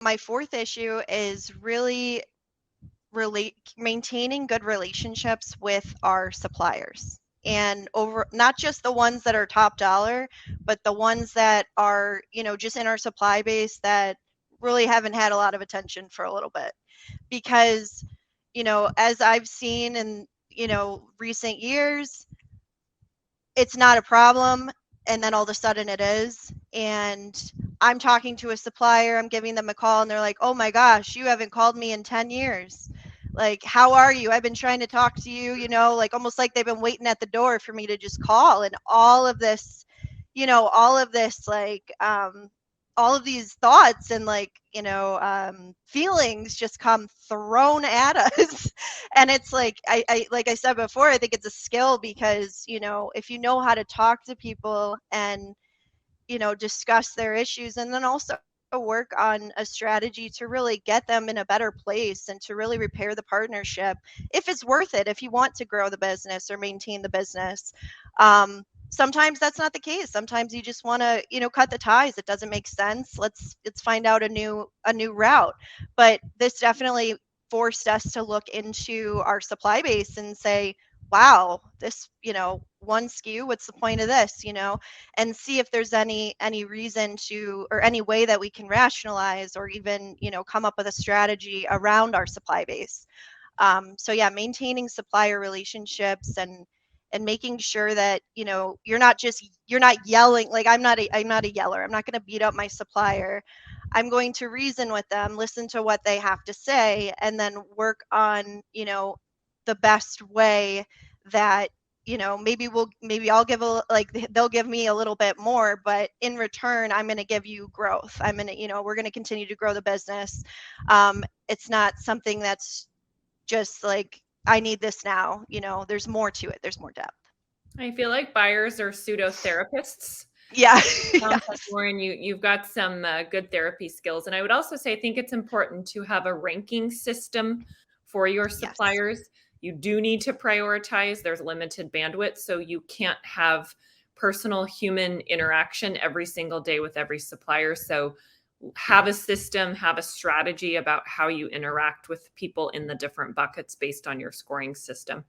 my fourth issue is really maintaining good relationships with our suppliers, and over not just the ones that are top dollar, but the ones that are, just in our supply base that really haven't had a lot of attention for a little bit. Because, as I've seen in, recent years, it's not a problem, and then all of a sudden it is. And I'm talking to a supplier, I'm giving them a call, and they're like, "Oh my gosh, you haven't called me in 10 years. Like, how are you? I've been trying to talk to you," like almost like they've been waiting at the door for me to just call. And all of this, like, all of these thoughts and, like, feelings just come thrown at us. And it's like, like I said before, I think it's a skill, because, if you know how to talk to people and, discuss their issues, and then also work on a strategy to really get them in a better place and to really repair the partnership, if it's worth it, if you want to grow the business or maintain the business. Sometimes that's not the case. Sometimes you just want to, cut the ties. It doesn't make sense. Let's find out a new route. But this definitely forced us to look into our supply base and say, wow, this, one SKU, what's the point of this, and see if there's any reason to, or any way that we can rationalize, or even, come up with a strategy around our supply base. So yeah, maintaining supplier relationships, and making sure that, you're not yelling. Like, I'm not a yeller. I'm not going to beat up my supplier. I'm going to reason with them, listen to what they have to say, and then work on, the best way that, maybe I'll give they'll give me a little bit more, but in return, I'm going to give you growth. We're going to continue to grow the business. It's not something that's just like, I need this now. There's more to it. There's more depth. I feel like buyers are pseudo therapists. Yeah. Sounds like, Yes. Lauren, you've got some good therapy skills. And I would also say, I think it's important to have a ranking system for your Yes. suppliers. You do need to prioritize. There's limited bandwidth, so you can't have personal human interaction every single day with every supplier. So have a system, have a strategy about how you interact with people in the different buckets based on your scoring system.